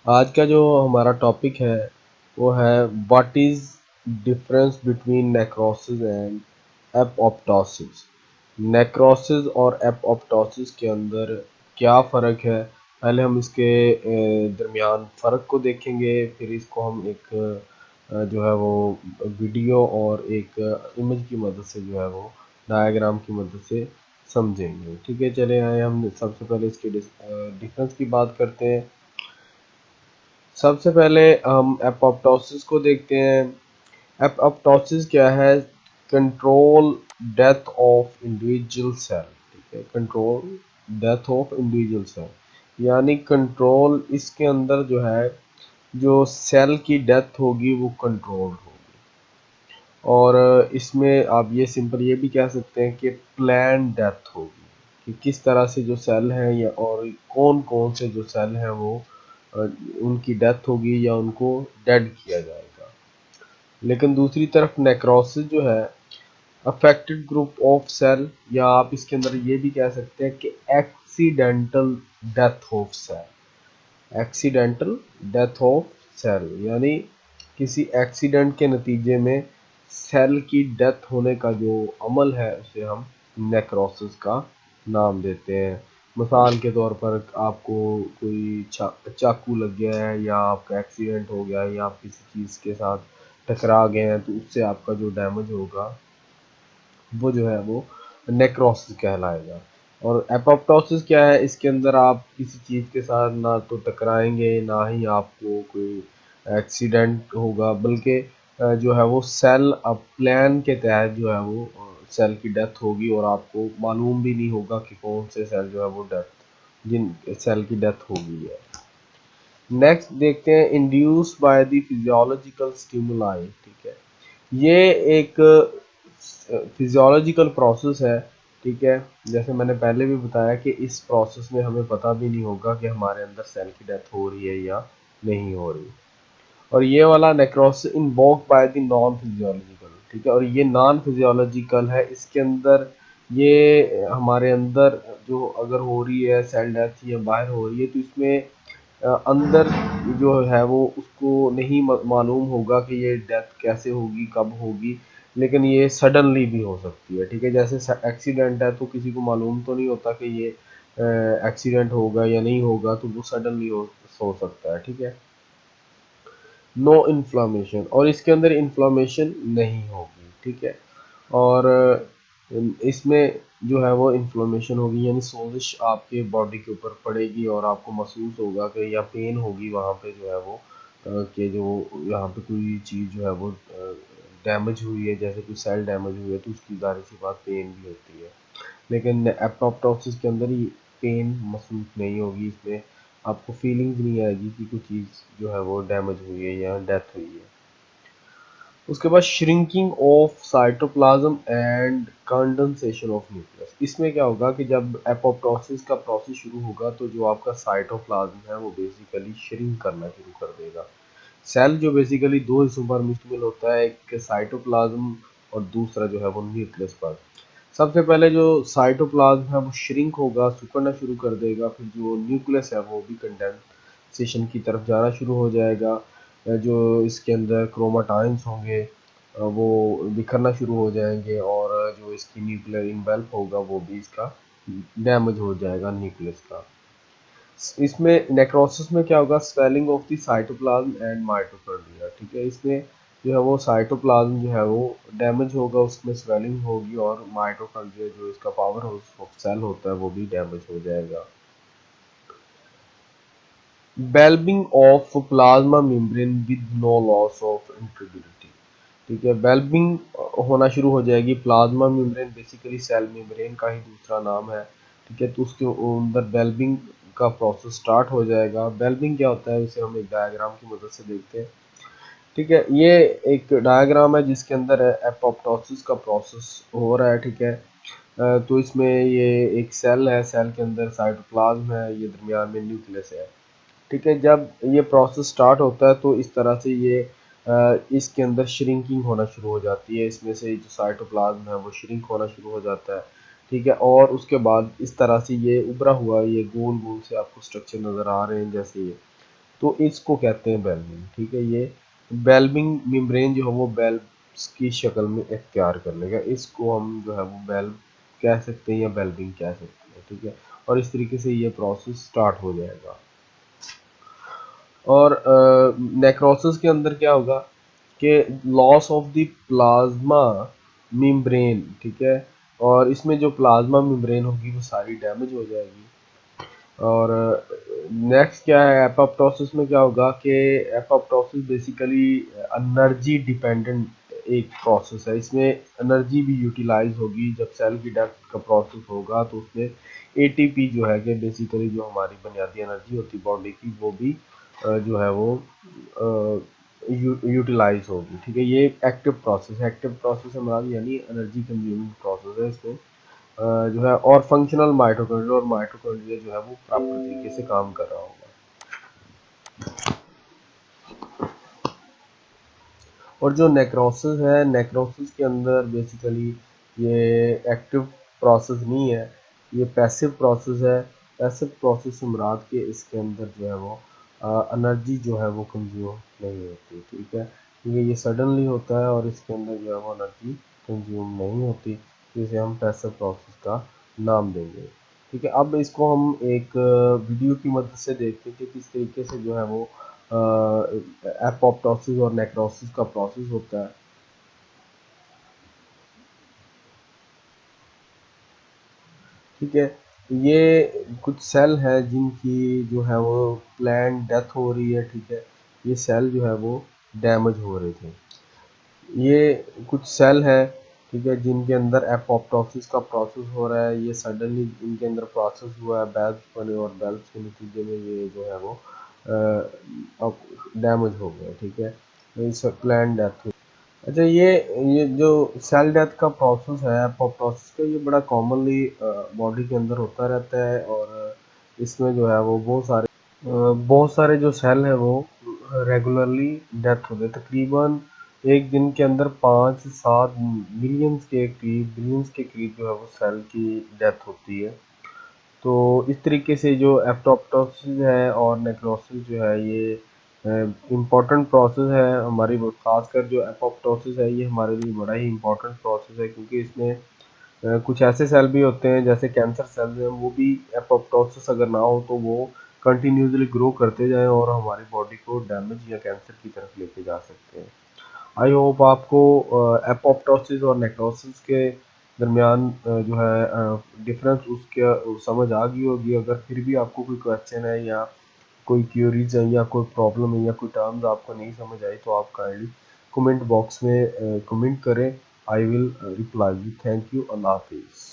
आज का जो हमारा टॉपिक है वो है what is difference between necrosis and apoptosis. Necrosis और एपोप्टोसिस के अंदर क्या फ़र्क है, पहले हम इसके दरमियान फ़र्क को देखेंगे, फिर इसको हम एक जो है वो वीडियो और एक इमेज की मदद से जो है वो डायग्राम की मदद से समझेंगे। ठीक है, चले आए हम सबसे पहले इसके डिफरेंस की बात करते हैं। सबसे पहले हम एपोप्टोसिस को देखते हैं। एपोप्टोसिस क्या है? Control death of individual cell. ठीक है, control death of individual cell, यानी कंट्रोल इसके अंदर जो है, जो सेल की डेथ होगी वो कंट्रोल होगी। और इसमें आप ये सिंपल ये भी कह सकते हैं कि प्लान डेथ होगी, कि किस तरह से जो सेल हैं या और कौन कौन से जो सेल हैं वो उनकी डेथ होगी या उनको डेड किया जाएगा। लेकिन दूसरी तरफ नेक्रोसिस जो है, अफेक्टेड ग्रुप ऑफ सेल, या आप इसके अंदर ये भी कह सकते हैं कि accidental death of cell. Accidental death of cell यानी किसी एक्सीडेंट के नतीजे में सेल की डेथ होने का जो अमल है उसे हम नेक्रोसिस का नाम देते हैं। मिसाल के तौर पर आपको कोई चाकू लग गया है, या आपका एक्सीडेंट हो गया है, या आप किसी चीज़ के साथ टकरा गए हैं, तो उससे आपका जो डैमेज होगा वो जो है वो नेक्रोसिस कहलाएगा। और एपोप्टोसिस क्या है? इसके अंदर आप किसी चीज़ के साथ ना तो टकराएंगे, ना ही आपको कोई एक्सीडेंट होगा, बल्कि जो है वो सेल अब प्लान के तहत जो है वो सेल की डेथ होगी, और आपको मालूम भी नहीं होगा कि कौन से सेल जो है वो डेथ जिन सेल की डेथ होगी है। नेक्स्ट देखते हैं induce by the physiological stimuli. ठीक है, ये एक फिजियोलॉजिकल प्रोसेस है। ठीक है, जैसे मैंने पहले भी बताया कि इस प्रोसेस में हमें पता भी नहीं होगा कि हमारे अंदर सेल की डेथ हो रही है या नहीं हो रही। और ये वाला necrosis invoke by the non physiological. ठीक है, और ये नॉन फिजियोलॉजिकल है। इसके अंदर ये हमारे अंदर जो अगर हो रही है सेल डेथ या बाहर हो रही है, तो इसमें अंदर जो है वो उसको नहीं मालूम होगा कि ये डेथ कैसे होगी, कब होगी, लेकिन ये सडनली भी हो सकती है। ठीक है, जैसे एक्सीडेंट है तो किसी को मालूम तो नहीं होता कि ये एक्सीडेंट होगा या नहीं होगा, तो वो सडनली हो सकता है। ठीक है, नो इन्फ्लामेशन, और इसके अंदर इन्फ्लामेशन नहीं होगी। ठीक है, और इसमें जो है वो इन्फ्लामेशन होगी, यानी सोजिश आपके बॉडी के ऊपर पड़ेगी और आपको महसूस होगा कि या पेन होगी वहाँ पे जो है वो कि जो यहाँ पे कोई चीज़ जो है वो डैमेज हुई है, जैसे कोई सेल डैमेज हुई है, तो उसकी ज़ाहिर सी बात पेन भी होती है। लेकिन एपोप्टोसिस के अंदर ही पेन महसूस नहीं होगी, इसमें आपको फीलिंग्स नहीं आएगी कि कोई चीज़ जो है वो डैमेज हुई है या डेथ हुई है। उसके बाद shrinking of cytoplasm and condensation of nucleus. इसमें क्या होगा कि जब एपोप्टोसिस का प्रोसेस शुरू होगा तो जो आपका साइटोप्लाज्म है वो बेसिकली श्रिंक करना शुरू कर देगा। सेल जो बेसिकली दो हिस्सों पर मुश्तमिल होता है, एक साइटोप्लाज्म और दूसरा जो है वो न्यूक्लियस पर। सबसे पहले जो साइटोप्लाज्म है वो श्रिंक होगा, सिकुड़ना शुरू कर देगा, फिर जो न्यूक्लियस है वो भी कंडेंसेशन की तरफ जाना शुरू हो जाएगा। जो इसके अंदर क्रोमाटाइन्स होंगे वो बिखरना शुरू हो जाएंगे, और जो इसकी न्यूक्लियर इनवेल्प होगा वो भी इसका डैमेज हो जाएगा न्यूक्लियस का। इसमें नेक्रोसिस में क्या होगा? Swelling of the cytoplasm and mitochondria. ठीक है, इसमें जो है वो साइटोप्लाज्म जो है वो डैमेज होगा, उसमें स्वेलिंग होगी, और माइटोकॉन्ड्रिया जो इसका पावर हाउस ऑफ सेल होता है वो भी डैमेज हो जाएगा। Blebbing of plasma membrane with no loss of integrity. ठीक है, बेल्बिंग होना शुरू हो जाएगी। Plasma membrane basically cell membrane का ही दूसरा नाम है। ठीक है, तो उसके अंदर बेल्बिंग का प्रोसेस स्टार्ट हो जाएगा। बेल्बिंग क्या होता है इसे हम एक डायग्राम की मदद से देखते हैं। ठीक है, ये एक डायग्राम है जिसके अंदर एपोप्टोसिस का प्रोसेस हो रहा है। ठीक है, तो इसमें ये एक सेल है, सेल के अंदर साइटोप्लाज्म है, ये दरमियान में न्यूक्लियस है। ठीक है, जब ये प्रोसेस स्टार्ट होता है तो इस तरह से ये इसके अंदर श्रिंकिंग होना शुरू हो जाती है, इसमें से जो साइटोप्लाज्म है वो श्रिंक होना शुरू हो जाता है। ठीक है, और उसके बाद इस तरह से ये उभरा हुआ ये गोल गोल से आपको स्ट्रक्चर नज़र आ रहे हैं जैसे ये। तो इसको कहते हैं बेल्बिंग। ठीक है, ये बेल्बिंग मेम्ब्रेन जो है वो बेल्ब्स की शक्ल में इख्तियार कर लेगा, इसको हम जो है वो बेल्ब कह सकते हैं या बेल्बिंग कह सकते हैं। ठीक है, और इस तरीके से ये प्रोसेस स्टार्ट हो जाएगा। और नेक्रोसिस के अंदर क्या होगा कि loss of the plasma membrane. ठीक है, और इसमें जो प्लाज्मा मेम्ब्रेन होगी वो सारी डैमेज हो जाएगी। और नेक्स्ट क्या है, एपोप्टोसिस में क्या होगा कि एपोप्टोसिस बेसिकली एनर्जी डिपेंडेंट एक प्रोसेस है। इसमें एनर्जी भी यूटिलाइज होगी। जब सेल की डेथ का प्रोसेस होगा तो उसमें एटीपी जो है कि बेसिकली जो हमारी बुनियादी एनर्जी होती है बॉडी की, वो भी जो है वो यूटिलाइज होगी। ठीक है, ये एक्टिव प्रोसेस है। एक्टिव प्रोसेस हमारा यानी एनर्जी कंज्यूमिंग प्रोसेस है। इसमें जो है और फंक्शनल माइटोकॉन्ड्रिया, और माइटोकॉन्ड्रिया जो है वो प्रॉपर तरीके से काम कर रहा होगा। और जो नेक्रोसिस है, नेक्रोसिस के अंदर बेसिकली ये एक्टिव प्रोसेस नहीं है, ये पैसिव प्रोसेस है। पैसिव प्रोसेस से मुराद के इसके अंदर जो है वो एनर्जी जो है वो कंज्यूम नहीं होती। ठीक है, क्योंकि ये सडनली होता है और इसके अंदर जो है वो एनर्जी कंज्यूम नहीं होती, तो इसे हम पैसिव प्रोसेस का नाम देंगे। ठीक है, अब इसको हम एक वीडियो की मदद से देखते हैं कि किस तरीके से जो है वो एपोप्टोसिस और नेक्रोसिस का प्रोसेस होता है। ठीक है, ये कुछ सेल है जिनकी जो है वो प्लान डेथ हो रही है। ठीक है, ये सेल जो है वो डैमेज हो रहे थे। ये कुछ सेल है, ठीक है, जिनके अंदर एपोप्टोसिस का प्रोसेस हो रहा है। ये सडनली इनके अंदर प्रोसेस हुआ है, बेल्स बने और बेल्स के नतीजे में ये जो है वो अब डैमेज हो गया। ठीक है, तो इस प्लान डेथ। अच्छा, ये जो सेल डेथ का प्रोसेस है एपोप्टोसिस का, ये बड़ा कॉमनली बॉडी के अंदर होता रहता है। और इसमें जो है वो बहुत सारे जो सेल हैं वो रेगुलरली डेथ होते हैं। तकरीबन एक दिन के अंदर 5 से 7 बिलियंस के करीब जो है वो सेल की डेथ होती है। तो इस तरीके से जो एपोप्टोसिस है और नेक्रोसिस जो है ये इम्पोर्टेंट प्रोसेस है हमारी। खासकर जो एपोप्टोसिस है ये हमारे लिए बड़ा ही इम्पोर्टेंट प्रोसेस है, क्योंकि इसमें कुछ ऐसे सेल भी होते हैं जैसे कैंसर सेल्स हैं, वो भी एपोप्टोसिस अगर ना हो तो वो कंटिन्यूसली ग्रो करते जाएं और हमारी बॉडी को डैमेज या कैंसर की तरफ लेके जा सकते हैं। आई होप आपको एपोप्टोसिस और नेक्रोसिस के दरमियान जो है डिफरेंस उसके समझ आ गई होगी। अगर फिर भी आपको कोई क्वेश्चन है या कोई क्यूरीज है या कोई प्रॉब्लम है या कोई टर्म्स आपको नहीं समझ आई, तो आप काइंडली कमेंट बॉक्स में कमेंट करें। I will reply you. Thank you. अल्लाह हाफिज़।